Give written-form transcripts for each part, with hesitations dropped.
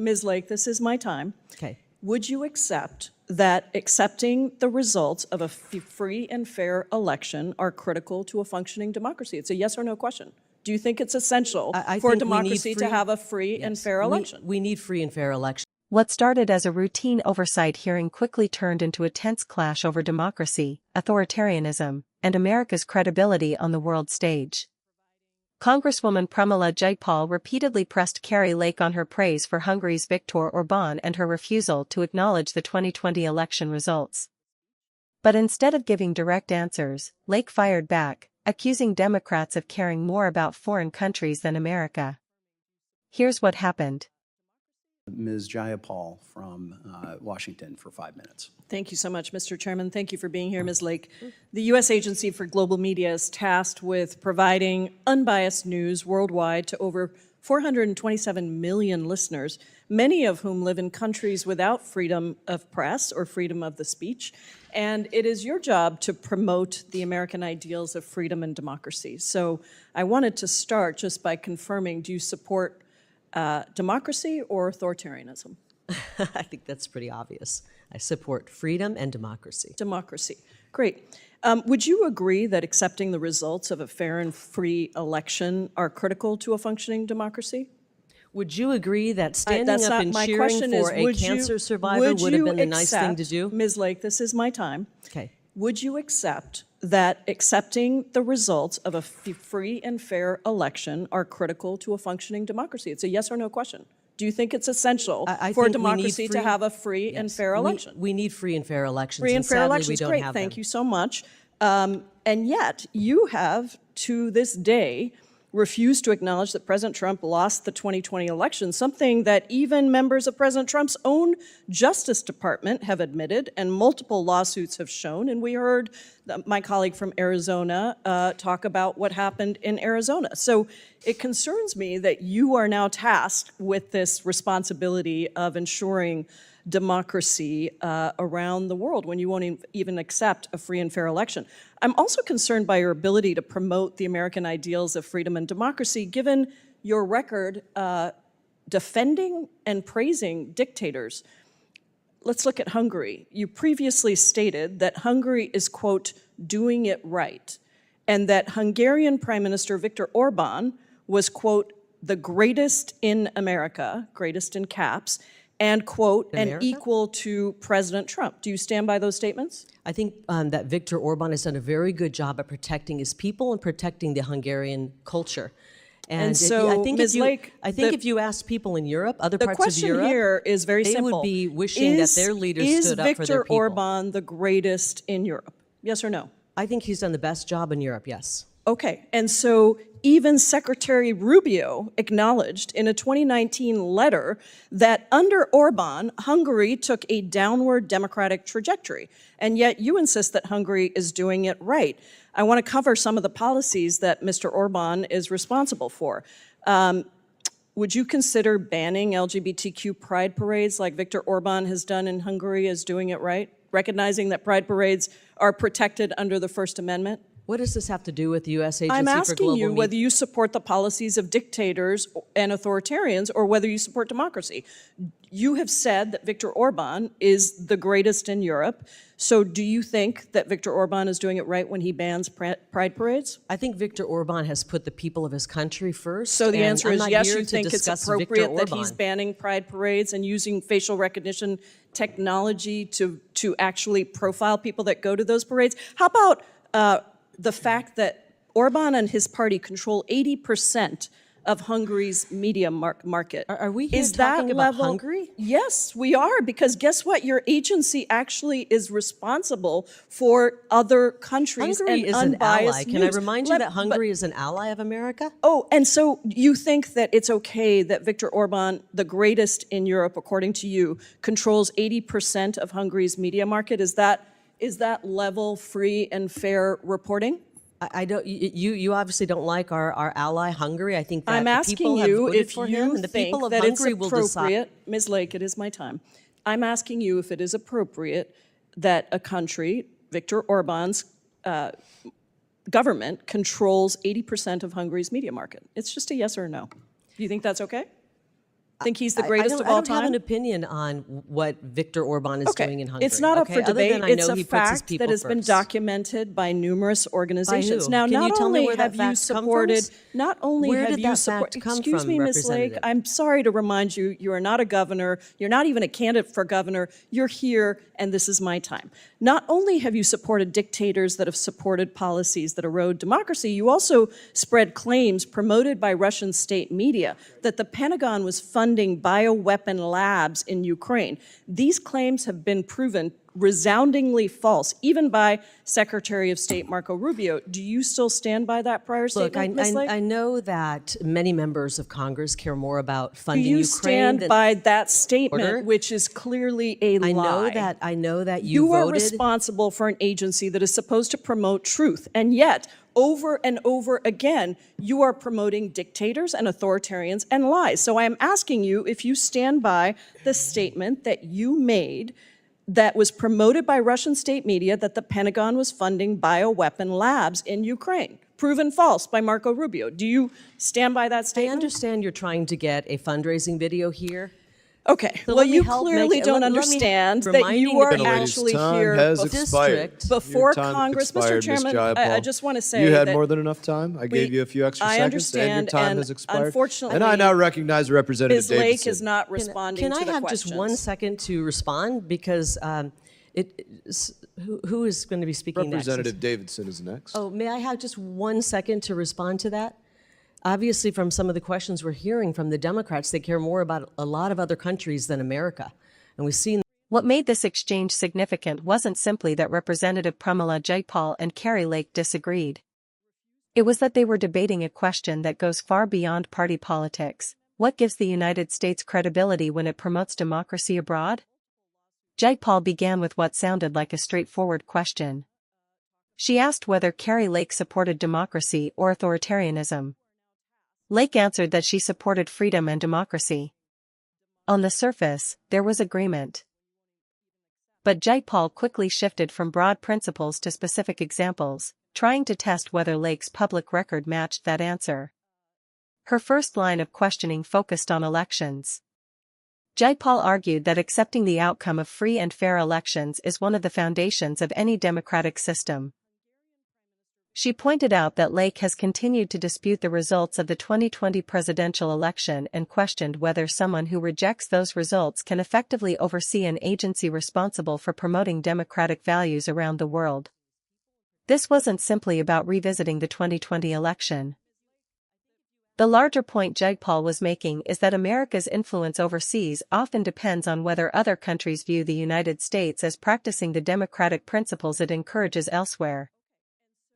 Ms. Lake, this is my time. Okay. Would you accept that accepting the results of a free and fair election are critical to a functioning democracy? It's a yes or no question. Do you think it's essential for democracy to have a free and fair election? We need free and fair elections. What started as a routine oversight hearing quickly turned into a tense clash over democracy, authoritarianism, and America's credibility on the world stage. Congresswoman Pramila Jayapal repeatedly pressed Kari Lake on her praise for Hungary's Viktor Orbán and her refusal to acknowledge the 2020 election results. But instead of giving direct answers, Lake fired back, accusing Democrats of caring more about foreign countries than America. Here's what happened. Ms. Jayapal from Washington for 5 minutes. Thank you so much, Mr. Chairman. Thank you for being here, Ms. Lake. The U.S. Agency for Global Media is tasked with providing unbiased news worldwide to over 427 million listeners, many of whom live in countries without freedom of press or freedom of the speech. And it is your job to promote the American ideals of freedom and democracy. So I wanted to start just by confirming, do you support democracy or authoritarianism? I think that's pretty obvious. I support freedom and democracy. Democracy. Great. Would you agree that accepting the results of a fair and free election are critical to a functioning democracy? Would you agree that standing up and cheering for a cancer survivor would have been the nice thing to do? Ms. Lake, this is my time. Okay. Would you accept that accepting the results of a free and fair election are critical to a functioning democracy? It's a yes or no question. Do you think it's essential for democracy to have a free and fair election? We need free and fair elections. Free and fair elections, great. Thank you so much. And yet, you have, to this day, refused to acknowledge that President Trump lost the 2020 election, something that even members of President Trump's own Justice Department have admitted and multiple lawsuits have shown. And we heard my colleague from Arizona talk about what happened in Arizona. So it concerns me that you are now tasked with this responsibility of ensuring democracy around the world when you won't even accept a free and fair election. I'm also concerned by your ability to promote the American ideals of freedom and democracy, given your record defending and praising dictators. Let's look at Hungary. You previously stated that Hungary is, quote, doing it right, and that Hungarian Prime Minister Viktor Orbán was, quote, the greatest in America, greatest in caps, and, quote, and equal to President Trump. Do you stand by those statements? I think that Viktor Orbán has done a very good job at protecting his people and protecting the Hungarian culture. And so, I think Ms. Lake, if you ask people in Europe, other parts of Europe, the question here is very simple. They would be wishing that their leaders stood up for their people. Is Viktor Orbán the greatest in Europe? Yes or no? I think he's done the best job in Europe, yes. Okay, and so even Secretary Rubio acknowledged in a 2019 letter that under Orbán, Hungary took a downward democratic trajectory, and yet you insist that Hungary is doing it right. I want to cover some of the policies that Mr. Orbán is responsible for. Would you consider banning LGBTQ pride parades like Viktor Orbán has done in Hungary as doing it right, recognizing that pride parades are protected under the First Amendment? What does this have to do with the U.S. Agency for Global Media? I'm asking you whether you support the policies of dictators and authoritarians or whether you support democracy. You have said that Viktor Orbán is the greatest in Europe. So do you think that Viktor Orbán is doing it right when he bans pride parades? I think Viktor Orbán has put the people of his country first. So the answer is yes, you think it's appropriate that he's banning pride parades and using facial recognition technology to actually profile people that go to those parades? How about the fact that Orbán and his party control 80% of Hungary's media market? Are we here talking about Hungary? Yes, we are, because guess what? Your agency actually is responsible for other countries Hungary and is an unbiased ally. Can I remind you that Hungary is an ally of America? Oh, and so you think that it's okay that Viktor Orbán, the greatest in Europe, according to you, controls 80% of Hungary's media market? Is that level free and fair reporting? I don't. You obviously don't like our ally Hungary. I think that I'm asking the people have you voted if for you him, and the think people of that Hungary it's will decide. appropriate. Ms. Lake, it is my time. I'm asking you if it is appropriate that a country, Viktor Orbán's government, controls 80% of Hungary's media market. It's just a yes or a no. Do you think that's okay? Think he's the greatest of all I don't have time? an opinion on what Viktor Orbán is doing in Hungary. It's not up for okay? Other debate. than I It's know a he puts his fact people that has been first. documented by numerous organizations. who? Now, Can you not tell me only where that have you fact come from? supported, not only Where have did you that supported, fact come excuse from, me, Ms. Lake, Representative? I'm sorry to remind you, you are not a governor. You're not even a candidate for governor. You're here, and this is my time. Not only have you supported dictators that have supported policies that erode democracy, you also spread claims promoted by Russian state media that the Pentagon was funding bioweapon labs in Ukraine. These claims have been proven resoundingly false, even by Secretary of State Marco Rubio. Do you still stand by that prior Look, statement, Ms. Lake? I know that many members of Congress care more about Do funding you Ukraine stand than by that statement, order? which is clearly a lie? I know that you You are voted. responsible for an agency that is supposed to promote truth, and yet, over and over again, you are promoting dictators and authoritarians and lies. So I am asking you if you stand by the statement that you made that was promoted by Russian state media that the Pentagon was funding bioweapon labs in Ukraine. Proven false by Marco Rubio. Do you stand by that I statement? understand you're trying to get a fundraising video here. Okay, So well, let me you help clearly make- don't let me understand that reminding you the are people- actually time here has before, expired. before Your time has Congress. Mr. expired, Chairman, Ms. I Jayapal. just want to say you had that more than enough time. I gave you a few extra I seconds, and understand, your time and has expired. unfortunately, and I now recognize Representative Ms. Lake Davidson. is not responding Can to I the have questions. just 1 second to respond? Because who is going to be speaking next? Representative Davidson is next. Oh, may I have just 1 second to respond to that? Obviously, from some of the questions we're hearing from the Democrats, they care more about a lot of other countries than America. And we've seen What made this exchange significant wasn't simply that Representative Pramila Jayapal and Kari Lake disagreed. It was that they were debating a question that goes far beyond party politics. What gives the United States credibility when it promotes democracy abroad? Jayapal began with what sounded like a straightforward question. She asked whether Kari Lake supported democracy or authoritarianism. Lake answered that she supported freedom and democracy. On the surface, there was agreement. But Jayapal quickly shifted from broad principles to specific examples, trying to test whether Lake's public record matched that answer. Her first line of questioning focused on elections. Jayapal argued that accepting the outcome of free and fair elections is one of the foundations of any democratic system. She pointed out that Lake has continued to dispute the results of the 2020 presidential election and questioned whether someone who rejects those results can effectively oversee an agency responsible for promoting democratic values around the world. This wasn't simply about revisiting the 2020 election. The larger point Jayapal was making is that America's influence overseas often depends on whether other countries view the United States as practicing the democratic principles it encourages elsewhere.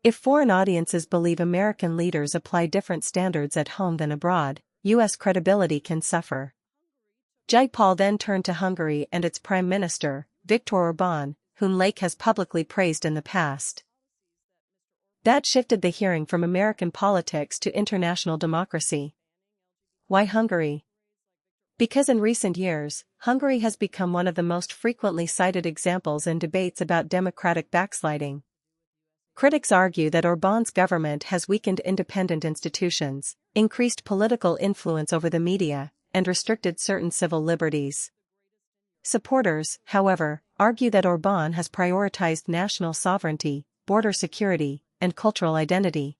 If foreign audiences believe American leaders apply different standards at home than abroad, U.S. credibility can suffer. Jayapal then turned to Hungary and its Prime Minister, Viktor Orbán, whom Lake has publicly praised in the past. That shifted the hearing from American politics to international democracy. Why Hungary? Because in recent years, Hungary has become one of the most frequently cited examples in debates about democratic backsliding. Critics argue that Orbán's government has weakened independent institutions, increased political influence over the media, and restricted certain civil liberties. Supporters, however, argue that Orbán has prioritized national sovereignty, border security, and cultural identity.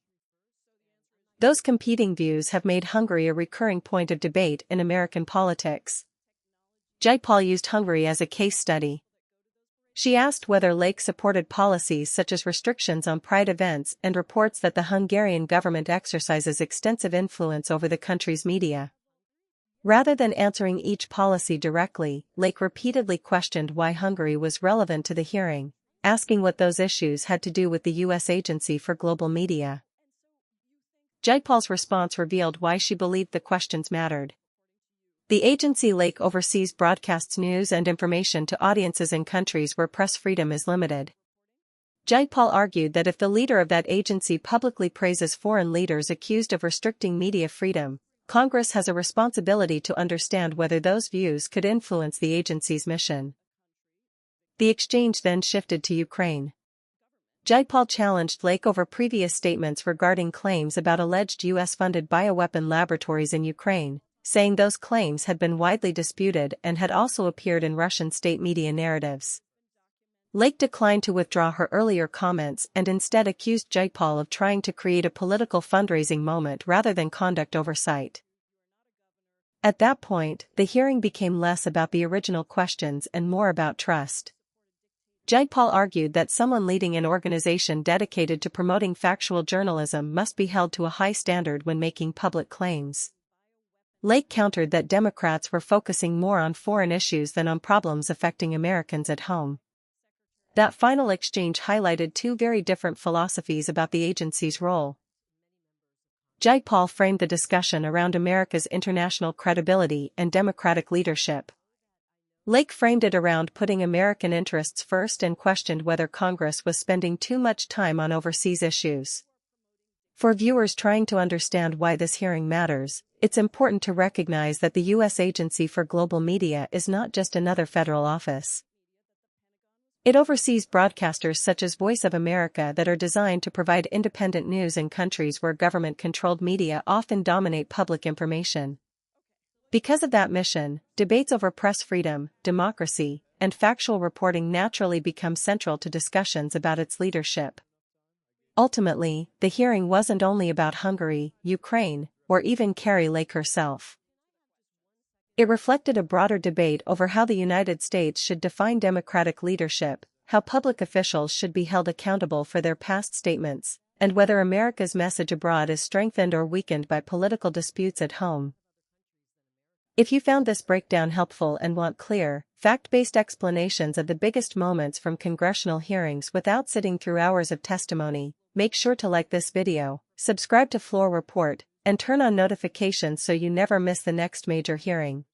Those competing views have made Hungary a recurring point of debate in American politics. Jayapal used Hungary as a case study. She asked whether Lake supported policies such as restrictions on pride events and reports that the Hungarian government exercises extensive influence over the country's media. Rather than answering each policy directly, Lake repeatedly questioned why Hungary was relevant to the hearing, asking what those issues had to do with the U.S. Agency for Global Media. Jayapal's response revealed why she believed the questions mattered. The agency Lake oversees broadcasts news and information to audiences in countries where press freedom is limited. Jayapal argued that if the leader of that agency publicly praises foreign leaders accused of restricting media freedom, Congress has a responsibility to understand whether those views could influence the agency's mission. The exchange then shifted to Ukraine. Jayapal challenged Lake over previous statements regarding claims about alleged U.S.-funded bioweapon laboratories in Ukraine, saying those claims had been widely disputed and had also appeared in Russian state media narratives. Lake declined to withdraw her earlier comments and instead accused Jayapal of trying to create a political fundraising moment rather than conduct oversight. At that point, the hearing became less about the original questions and more about trust. Jayapal argued that someone leading an organization dedicated to promoting factual journalism must be held to a high standard when making public claims. Lake countered that Democrats were focusing more on foreign issues than on problems affecting Americans at home. That final exchange highlighted two very different philosophies about the agency's role. Jayapal framed the discussion around America's international credibility and democratic leadership. Lake framed it around putting American interests first and questioned whether Congress was spending too much time on overseas issues. For viewers trying to understand why this hearing matters, it's important to recognize that the U.S. Agency for Global Media is not just another federal office. It oversees broadcasters such as Voice of America that are designed to provide independent news in countries where government-controlled media often dominate public information. Because of that mission, debates over press freedom, democracy, and factual reporting naturally become central to discussions about its leadership. Ultimately, the hearing wasn't only about Hungary, Ukraine, or even Kari Lake herself. It reflected a broader debate over how the United States should define democratic leadership, how public officials should be held accountable for their past statements, and whether America's message abroad is strengthened or weakened by political disputes at home. If you found this breakdown helpful and want clear, fact-based explanations of the biggest moments from congressional hearings without sitting through hours of testimony, make sure to like this video, subscribe to Floor Report, and turn on notifications so you never miss the next major hearing.